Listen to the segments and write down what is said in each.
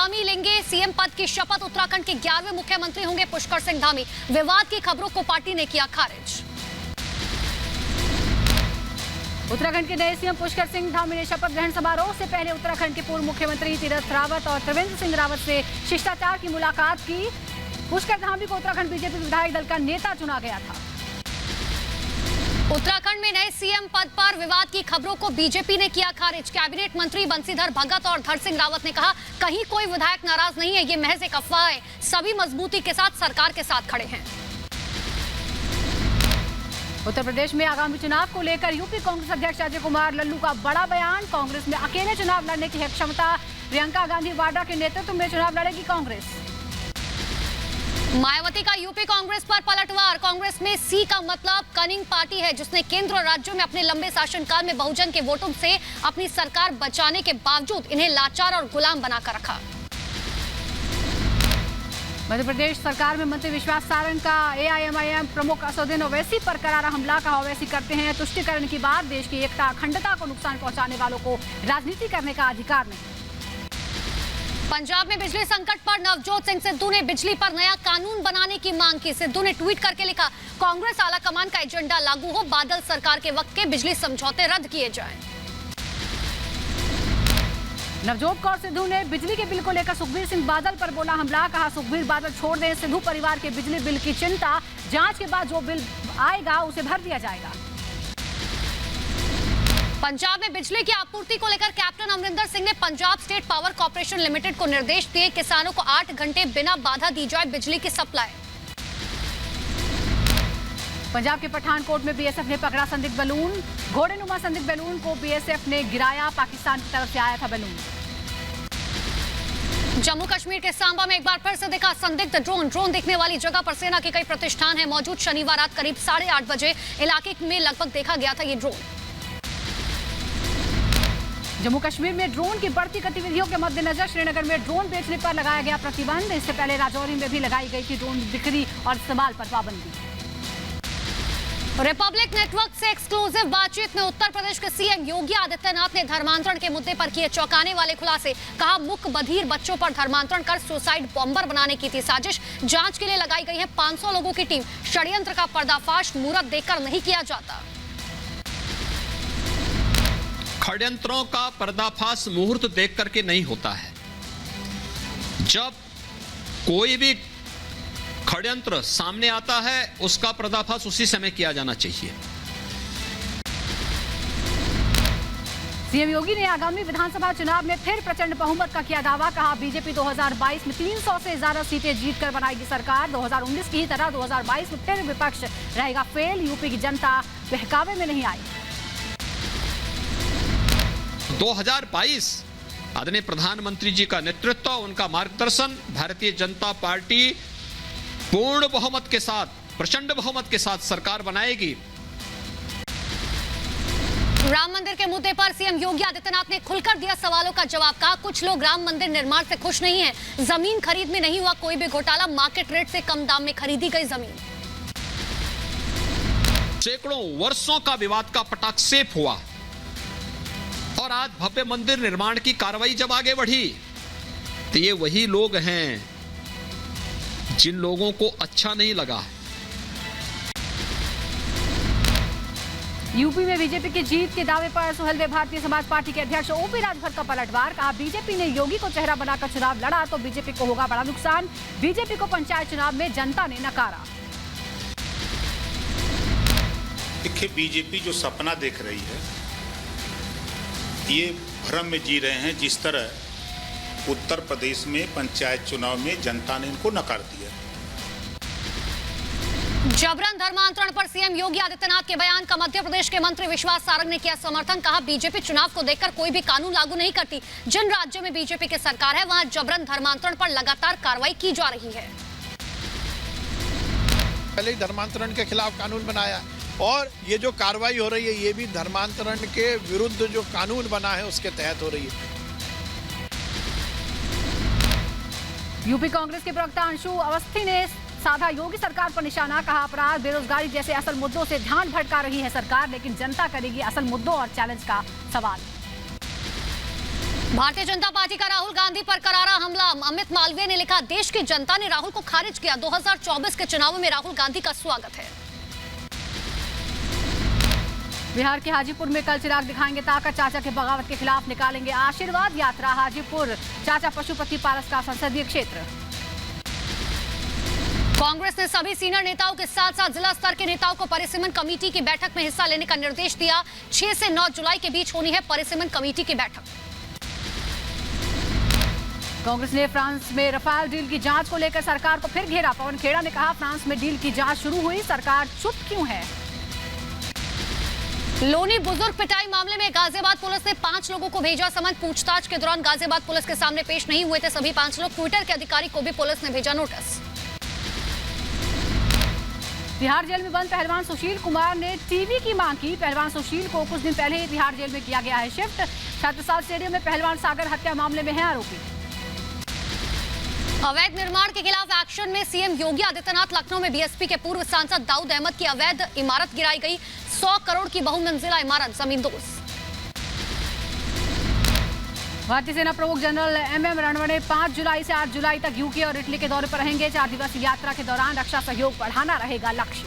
धामी लेंगे सीएम पद की शपथ। उत्तराखंड के 11वें मुख्यमंत्री होंगे पुष्कर सिंह धामी। विवाद की खबरों को पार्टी ने किया खारिज। उत्तराखंड के नए सीएम पुष्कर सिंह धामी ने शपथ ग्रहण समारोह से पहले उत्तराखंड के पूर्व मुख्यमंत्री तीरथ रावत और त्रिवेंद्र सिंह रावत से शिष्टाचार की मुलाकात की। पुष्कर धामी को उत्तराखंड बीजेपी विधायक दल का नेता चुना गया था। उत्तराखंड में नए सीएम पद पर विवाद की खबरों को बीजेपी ने किया खारिज। कैबिनेट मंत्री बंशीधर भगत और धड़ सिंह रावत ने कहा, कहीं कोई विधायक नाराज नहीं है, ये महज एक अफवाह है। सभी मजबूती के साथ सरकार के साथ खड़े हैं। उत्तर प्रदेश में आगामी चुनाव को लेकर यूपी कांग्रेस अध्यक्ष अजय कुमार लल्लू का बड़ा बयान। कांग्रेस में अकेले चुनाव लड़ने की है क्षमता। प्रियंका गांधी वाड्रा के नेतृत्व में चुनाव लड़ेगी कांग्रेस। मायावती का यूपी कांग्रेस पर पलटवार। कांग्रेस में सी का मतलब कनिंग पार्टी है, जिसने केंद्र और राज्यों में अपने लंबे शासनकाल में बहुजन के वोटों से अपनी सरकार बचाने के बावजूद इन्हें लाचार और गुलाम बनाकर रखा। मध्य प्रदेश सरकार में मंत्री विश्वास सारंग का एआईएमआईएम प्रमुख असदुद्दीन ओवैसी पर करारा हमला। कहा, ओवैसी करते हैं तुष्टिकरण की बात। देश की एकता अखंडता को नुकसान पहुंचाने वालों को राजनीति करने का अधिकार नहीं। पंजाब में बिजली संकट पर नवजोत सिंह सिद्धू ने बिजली पर नया कानून बनाने की मांग की। सिद्धू ने ट्वीट करके लिखा, कांग्रेस आलाकमान का एजेंडा लागू हो, बादल सरकार के वक्त के बिजली समझौते रद्द किए जाएं। नवजोत कौर सिद्धू ने बिजली के बिल को लेकर सुखबीर सिंह बादल पर बोला हमला। कहा, सुखबीर बादल छोड़ दें सिद्धू परिवार के बिजली बिल की चिंता। जांच के बाद जो बिल आएगा उसे भर दिया जाएगा। पंजाब में बिजली की आपूर्ति को लेकर कैप्टन अमरिंदर सिंह ने Punjab state power corporation limited को निर्देश दिए, किसानों को 8 घंटे बिना बाधा दी जाए बिजली की सप्लाई। पंजाब के पठानकोट में बीएसएफ ने पकड़ा संदिग्ध बलून। घोड़ेनुमा संदिग्ध बलून को बीएसएफ ने गिराया। पाकिस्तान की तरफ से आया था बलून। जम्मू कश्मीर के सांबा में एक बार फिर से दिखा संदिग्ध ड्रोन दिखने वाली जगह पर सेना के कई प्रतिष्ठान हैं मौजूद। शनिवार रात करीब 8:30 बजे इलाके में लगभग देखा गया था ये ड्रोन। जम्मू कश्मीर में ड्रोन की बढ़ती गतिविधियों के मद्देनजर श्रीनगर में ड्रोन बेचने पर लगाया गया प्रतिबंध। इससे पहले राजौरी में भी लगाई गई थी ड्रोन बिक्री और इस्तेमाल पर पाबंदी। रिपब्लिक नेटवर्क से एक्सक्लूसिव बातचीत में उत्तर प्रदेश के सीएम योगी आदित्यनाथ ने धर्मांतरण के मुद्दे पर किए चौंकाने वाले खुलासे। कहा, मुक बधिर बच्चों पर धर्मांतरण कर सुसाइड बॉम्बर बनाने की थी साजिश। जांच के लिए लगाई गई है 500 लोगों की टीम। षड्यंत्र का पर्दाफाश मुहूर्त देखकर नहीं किया जाता। षड्यंत्रों का पर्दाफाश मुहूर्त देख करके नहीं होता है। जब कोई भी षड्यंत्र सामने आता है उसका पर्दाफाश उसी समय किया जाना चाहिए। सीएम योगी ने आगामी विधानसभा चुनाव में फिर प्रचंड बहुमत का किया दावा। कहा, बीजेपी 2022 में 300 से ज्यादा सीटें जीतकर बनाएगी सरकार। 2019 की ही तरह 2022 में फिर विपक्ष रहेगा फेल। यूपी की जनता बहकावे में नहीं आई। 2022 आदरणीय प्रधानमंत्री जी का नेतृत्व, उनका मार्गदर्शन, भारतीय जनता पार्टी पूर्ण बहुमत के साथ, प्रचंड बहुमत के साथ सरकार बनाएगी। राम मंदिर के मुद्दे पर सीएम योगी आदित्यनाथ ने खुलकर दिया सवालों का जवाब। कहा, कुछ लोग राम मंदिर निर्माण से खुश नहीं हैं। जमीन खरीद में नहीं हुआ कोई भी घोटाला। मार्केट रेट से कम दाम में खरीदी गई जमीन। सैकड़ों वर्षों का विवाद का पटाक्षेप हुआ और आज भव्य मंदिर निर्माण की कार्रवाई जब आगे बढ़ी तो ये वही लोग हैं जिन लोगों को अच्छा नहीं लगा। यूपी में बीजेपी की जीत के दावे पर सुहेलदेव भारतीय समाज पार्टी के अध्यक्ष ओपी राजभर का पलटवार। कहा, बीजेपी ने योगी को चेहरा बनाकर चुनाव लड़ा तो बीजेपी को होगा बड़ा नुकसान। बीजेपी को पंचायत चुनाव में जनता ने नकारा। देखिए, बीजेपी जो सपना देख रही है ये भ्रम में जी रहे हैं। जिस तरह उत्तर प्रदेश में पंचायत चुनाव में जनता ने इनको नकार दिया। जबरन धर्मांतरण पर सीएम योगी आदित्यनाथ के बयान का मध्य प्रदेश के मंत्री विश्वास सारंग ने किया समर्थन। कहा, बीजेपी चुनाव को देखकर कोई भी कानून लागू नहीं करती। जिन राज्यों में बीजेपी की सरकार है वहां जबरन धर्मांतरण पर लगातार कार्रवाई की जा रही है। पहले ही धर्मांतरण के खिलाफ कानून बनाया और ये जो कार्रवाई हो रही है ये भी धर्मांतरण के विरुद्ध जो कानून बना है उसके तहत हो रही है। यूपी कांग्रेस के प्रवक्ता अंशु अवस्थी ने साधा योगी सरकार पर निशाना। कहा, अपराध बेरोजगारी जैसे असल मुद्दों से ध्यान भटका रही है सरकार, लेकिन जनता करेगी असल मुद्दों और चैलेंज का सवाल। भारतीय जनता पार्टी का राहुल गांधी पर करारा हमला। अमित मालवीय ने लिखा, देश की जनता ने राहुल को खारिज किया। 2024 के चुनावों में राहुल गांधी का स्वागत है। बिहार के हाजीपुर में कल चिराग दिखाएंगे ताकत, चाचा के बगावत के खिलाफ निकालेंगे आशीर्वाद यात्रा। हाजीपुर चाचा पशुपति पारस का संसदीय क्षेत्र। कांग्रेस ने सभी सीनियर नेताओं के साथ साथ जिला स्तर के नेताओं को परिसीमन कमेटी की बैठक में हिस्सा लेने का निर्देश दिया। 6 से 9 जुलाई के बीच होनी है परिसीमन कमेटी की बैठक। कांग्रेस ने फ्रांस में रफाल डील की जांच को लेकर सरकार को फिर घेरा। पवन खेड़ा ने कहा, फ्रांस में डील की जांच शुरू हुई, सरकार चुप क्यों है। लोनी बुजुर्ग पिटाई मामले में गाजियाबाद पुलिस ने 5 लोगों को भेजा समन। पूछताछ के दौरान गाजियाबाद पुलिस के सामने पेश नहीं हुए थे सभी 5 लोग। ट्विटर के अधिकारी को भी पुलिस ने भेजा नोटिस। तिहाड़ जेल में बंद पहलवान सुशील कुमार ने टीवी की मांग की। पहलवान सुशील को कुछ दिन पहले ही तिहाड़ जेल में किया गया है शिफ्ट। छत्रसाल स्टेडियम में पहलवान सागर हत्या मामले में है आरोपी। अवैध निर्माण के खिलाफ एक्शन में सीएम योगी आदित्यनाथ। लखनऊ में बीएसपी के पूर्व सांसद दाऊद अहमद की अवैध इमारत गिराई गई। 100 करोड़ की बहुमंजिला इमारत जमींदोज। भारतीय सेना प्रमुख जनरल एमएम रणवणे 5 जुलाई से 8 जुलाई तक यूके और इटली के दौरे पर रहेंगे। 4 दिवसीय यात्रा के दौरान रक्षा सहयोग बढ़ाना रहेगा लक्ष्य।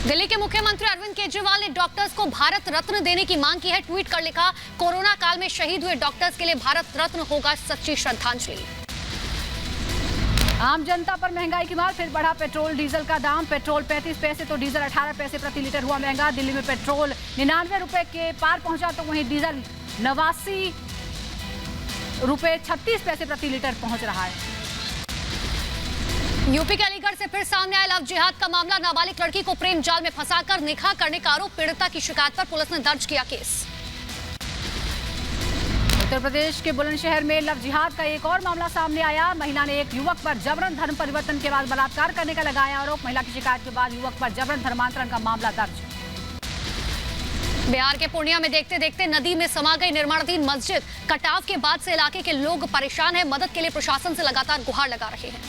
दिल्ली के मुख्यमंत्री अरविंद केजरीवाल ने डॉक्टर्स को भारत रत्न देने की मांग की है। ट्वीट कर लिखा, कोरोना काल में शहीद हुए डॉक्टर्स के लिए भारत रत्न होगा सच्ची श्रद्धांजलि। आम जनता पर महंगाई की मार, फिर बढ़ा पेट्रोल डीजल का दाम। पेट्रोल 35 पैसे तो डीजल 18 पैसे प्रति लीटर हुआ महंगा। दिल्ली में पेट्रोल 99 रुपए के पार पहुंचा तो वहीं डीजल 89 रुपए 36 पैसे प्रति लीटर पहुंच रहा है। यूपी के अलीगढ़ से फिर सामने आया लव जिहाद का मामला। नाबालिग लड़की को प्रेम जाल में फंसाकर निकाह करने का आरोप। पीड़िता की शिकायत पर पुलिस ने दर्ज किया केस। उत्तर प्रदेश के बुलंदशहर में लव जिहाद का एक और मामला सामने आया। महिला ने एक युवक पर जबरन धर्म परिवर्तन के बाद बलात्कार करने का लगाया आरोप। महिला की शिकायत के बाद युवक पर जबरन धर्मांतरण का मामला दर्ज। बिहार के पूर्णिया में देखते देखते नदी में समा गई निर्माणाधीन मस्जिद। कटाव के बाद से इलाके के लोग परेशान हैं। मदद के लिए प्रशासन से लगातार गुहार लगा रहे हैं।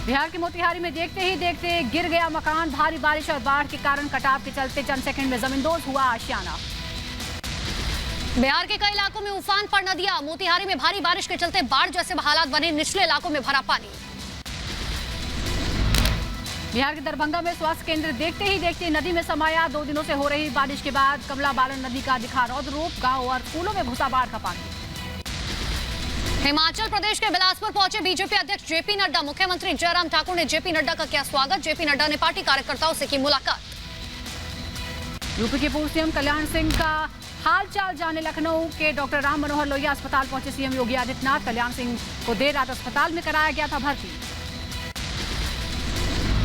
बिहार के मोतिहारी में देखते ही देखते गिर गया मकान। भारी बारिश और बाढ़ के कारण कटाव के चलते चंद सेकंड में जमींदोज हुआ आशियाना। बिहार के कई इलाकों में उफान पर नदियां। मोतिहारी में भारी बारिश के चलते बाढ़ जैसे हालात बने। निचले इलाकों में भरा पानी। बिहार के दरभंगा में स्वास्थ्य केंद्र देखते ही देखते नदी में समाया। 2 दिनों से हो रही बारिश के बाद कमला बालन नदी का दिखा रौद्र रूप। गांव और स्कूलों में घुसा बाढ़ का पानी। हिमाचल प्रदेश के बिलासपुर पहुंचे बीजेपी अध्यक्ष जेपी नड्डा। मुख्यमंत्री जयराम ठाकुर ने जेपी नड्डा का किया स्वागत। जेपी नड्डा ने पार्टी कार्यकर्ताओं से की मुलाकात। यूपी के पूर्व सीएम कल्याण सिंह का हालचाल जाने लखनऊ के डॉक्टर राम मनोहर लोहिया अस्पताल पहुंचे सीएम योगी आदित्यनाथ। कल्याण सिंह को देर रात अस्पताल में कराया गया था भर्ती।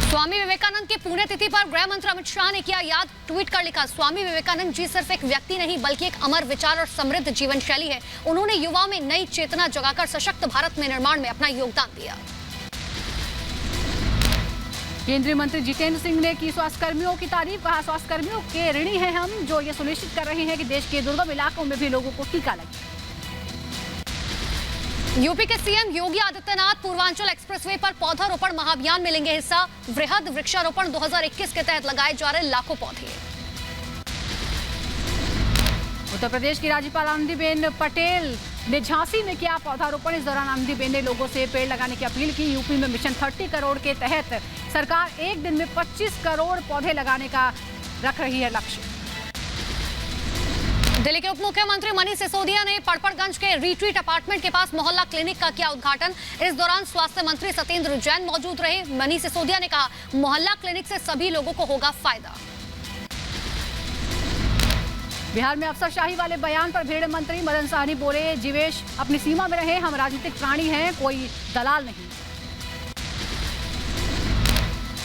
स्वामी विवेकानंद की पुण्यतिथि पर गृह मंत्री अमित शाह ने किया याद। ट्वीट कर लिखा, स्वामी विवेकानंद जी सिर्फ एक व्यक्ति नहीं बल्कि एक अमर विचार और समृद्ध जीवन शैली है। उन्होंने युवाओं में नई चेतना जगाकर सशक्त भारत में निर्माण में अपना योगदान दिया। केंद्रीय मंत्री जितेंद्र सिंह ने की स्वास्थ्यकर्मियों की तारीफ। कहा, स्वास्थ्यकर्मियों के ऋणी हैं हम, जो ये सुनिश्चित कर रहे हैं कि देश के दुर्गम इलाकों में भी लोगों को टीका लगे। यूपी के सीएम योगी आदित्यनाथ पूर्वांचल एक्सप्रेसवे पर पौधारोपण महाअभियान में लेंगे हिस्सा। वृहद वृक्षारोपण 2021 के तहत लगाए जा रहे लाखों पौधे। उत्तर प्रदेश की राज्यपाल आनंदीबेन पटेल ने झांसी में किया पौधारोपण। इस दौरान आनंदीबेन ने लोगों से पेड़ लगाने की अपील की। यूपी में मिशन 30 करोड़ के तहत सरकार एक दिन में 25 करोड़ पौधे लगाने का रख रही है लक्ष्य। दिल्ली के उप मुख्यमंत्री मनीष सिसोदिया ने पड़पड़गंज के रिट्रीट अपार्टमेंट के पास मोहल्ला क्लिनिक का किया उद्घाटन। इस दौरान स्वास्थ्य मंत्री सत्येंद्र जैन मौजूद रहे। मनीष सिसोदिया ने कहा, मोहल्ला क्लिनिक से सभी लोगों को होगा फायदा। बिहार में अफसरशाही वाले बयान पर भीड़ मंत्री मदन साहनी बोले, जीवेश अपनी सीमा में रहे, हम राजनीतिक प्राणी हैं, कोई दलाल नहीं।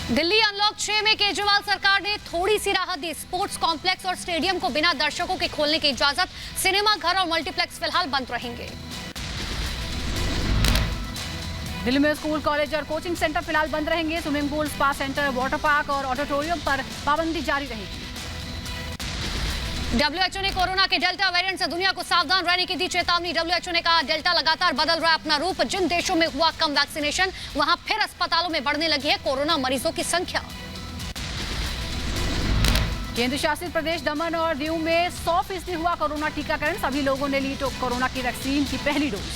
दिल्ली अनलॉक 6 में केजरीवाल सरकार ने थोड़ी सी राहत दी। स्पोर्ट्स कॉम्प्लेक्स और स्टेडियम को बिना दर्शकों के खोलने की इजाजत। सिनेमा घर और मल्टीप्लेक्स फिलहाल बंद रहेंगे। दिल्ली में स्कूल, कॉलेज और कोचिंग सेंटर फिलहाल बंद रहेंगे। Swimming pool, spa centre, water park और ऑडिटोरियम पर पाबंदी जारी रहेगी। WHO ने कोरोना के डेल्टा वेरिएंट से दुनिया को सावधान रहने की दी चेतावनी। WHO ने कहा, डेल्टा लगातार बदल रहा है अपना रूप। जिन देशों में हुआ कम वैक्सीनेशन, वहां फिर अस्पतालों में बढ़ने लगी है कोरोना मरीजों की संख्या। केंद्र शासित प्रदेश दमन और दीव में 100% हुआ कोरोना टीकाकरण। सभी लोगों ने ली कोरोना की वैक्सीन की पहली डोज।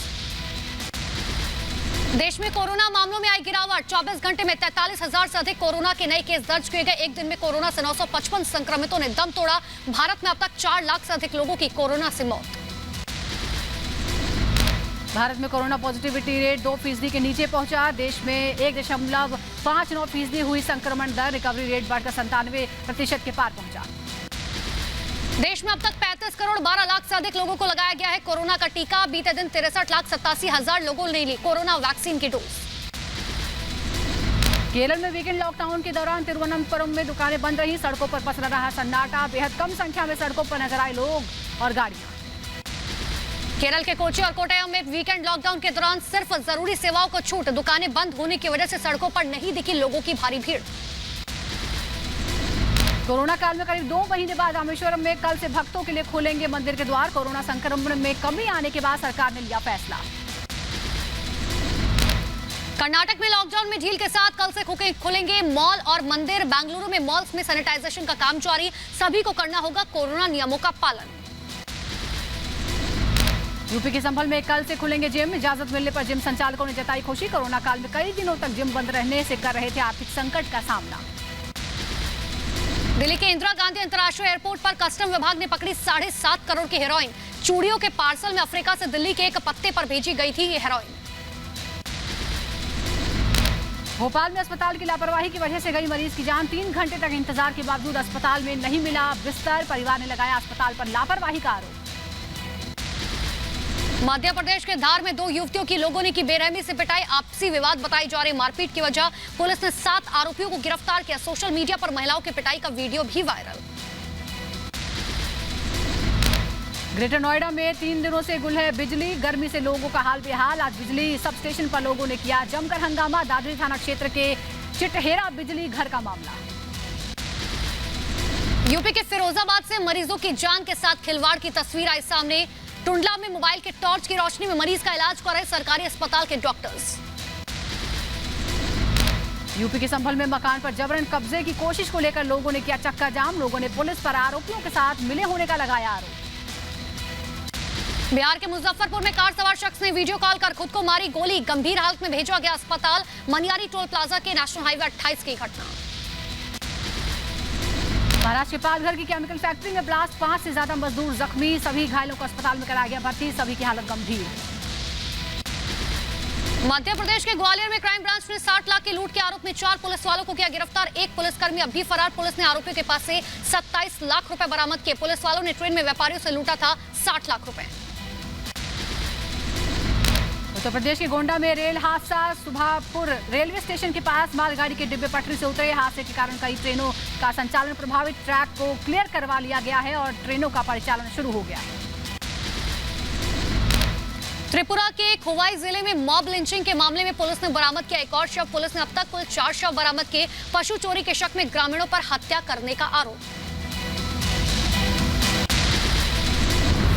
देश में कोरोना मामलों में आई गिरावट। 24 घंटे में 43,000 से अधिक कोरोना के नए केस दर्ज किए गए। एक दिन में कोरोना से 955 संक्रमितों ने दम तोड़ा। भारत में अब तक 4 लाख से अधिक लोगों की कोरोना से मौत। भारत में कोरोना पॉजिटिविटी रेट 2% के नीचे पहुंचा। देश में 1.59% हुई संक्रमण दर। रिकवरी रेट बढ़कर 97% के पार पहुंचा। देश में अब तक 35 करोड़ 12 लाख से अधिक लोगों को लगाया गया है कोरोना का टीका। बीते दिन 63,87,000 लोगों ने ली कोरोना वैक्सीन की डोज। केरल में वीकेंड लॉकडाउन के दौरान तिरुवनंतपुरम में दुकानें बंद रही। सड़कों पर पसरा रहा सन्नाटा। बेहद कम संख्या में सड़कों पर नजर आए लोग और गाड़ियां। केरल के कोच्चि और कोट्टयम में वीकेंड लॉकडाउन के दौरान सिर्फ जरूरी सेवाओं को छूट। दुकानें बंद होने की वजह से सड़कों पर नहीं दिखी लोगों की भारी भीड़। कोरोना काल में करीब 2 महीने बाद रामेश्वरम में कल से भक्तों के लिए खोलेंगे मंदिर के द्वार। कोरोना संक्रमण में कमी आने के बाद सरकार ने लिया फैसला। कर्नाटक में लॉकडाउन में ढील के साथ कल से खुलेंगे मॉल और मंदिर। बेंगलुरु में मॉल्स में सैनिटाइजेशन का काम जारी। सभी को करना होगा कोरोना नियमों का पालन। यूपी के संभल में कल से खुलेंगे जिम। इजाजत मिलने पर जिम संचालकों ने जताई खुशी। कोरोना काल में कई दिनों तक जिम बंद रहने से कर रहे थे आर्थिक संकट का सामना। दिल्ली के इंदिरा गांधी अंतर्राष्ट्रीय एयरपोर्ट पर कस्टम विभाग ने पकड़ी 7.5 करोड़ की हेरोइन। चूड़ियों के पार्सल में अफ्रीका से दिल्ली के एक पत्ते पर भेजी गई थी ये हेरोइन। भोपाल में अस्पताल की लापरवाही की वजह से गई मरीज की जान। 3 घंटे तक इंतजार के बावजूद अस्पताल में नहीं मिला बिस्तर। परिवार ने लगाया अस्पताल पर लापरवाही का आरोप। मध्य प्रदेश के धार में 2 युवतियों की लोगों ने की बेरहमी से पिटाई। आपसी विवाद बताई जा रही मारपीट की वजह। पुलिस ने 7 आरोपियों को गिरफ्तार किया। सोशल मीडिया पर महिलाओं की पिटाई का वीडियो भी वायरल। ग्रेटर नोएडा में 3 दिनों से गुल है बिजली। गर्मी से लोगों का हाल बेहाल। आज बिजली सब स्टेशन पर लोगों ने किया जमकर हंगामा। दादरी थाना क्षेत्र के चिटहेरा बिजली घर का मामला। यूपी के फिरोजाबाद से मरीजों की जान के साथ खिलवाड़ की तस्वीर आई सामने। टुंडला में मोबाइल के टॉर्च की रोशनी में मरीज का इलाज कर रहे सरकारी अस्पताल के डॉक्टर्स। यूपी के संभल में मकान पर जबरन कब्जे की कोशिश को लेकर लोगों ने किया चक्का जाम। लोगों ने पुलिस पर आरोपियों के साथ मिले होने का लगाया आरोप। बिहार के मुजफ्फरपुर में कार सवार शख्स ने वीडियो कॉल कर खुद को मारी गोली। गंभीर हालत में भेजा गया अस्पताल। मनियारी टोल प्लाजा के नेशनल हाईवे 28 की घटना। महाराष्ट्र के पालघर की केमिकल फैक्ट्री में ब्लास्ट। 5 से ज्यादा मजदूर जख्मी। सभी घायलों को अस्पताल में कराया गया भर्ती। सभी की हालत गंभीर। मध्य प्रदेश के ग्वालियर में क्राइम ब्रांच ने 60 लाख की लूट के आरोप में 4 पुलिस वालों को किया गिरफ्तार। एक पुलिसकर्मी अभी फरार। पुलिस ने आरोपियों के पास से 27 लाख रुपए बरामद किए। पुलिस वालों ने ट्रेन में व्यापारियों से लूटा था 60 लाख रुपए। उत्तर प्रदेश के गोंडा में रेल हादसा। सुभापुर रेलवे स्टेशन के पास मालगाड़ी के डिब्बे पटरी से उतरे। हादसे के कारण कई ट्रेनों का संचालन प्रभावित। ट्रैक को क्लियर करवा लिया गया है और ट्रेनों का परिचालन शुरू हो गया है। त्रिपुरा के खोवाई जिले में मॉब लिंचिंग के मामले में पुलिस ने बरामद किया एक और शव। पुलिस ने अब तक कुल 4 शव बरामद किए। पशु चोरी के शक में ग्रामीणों पर हत्या करने का आरोप।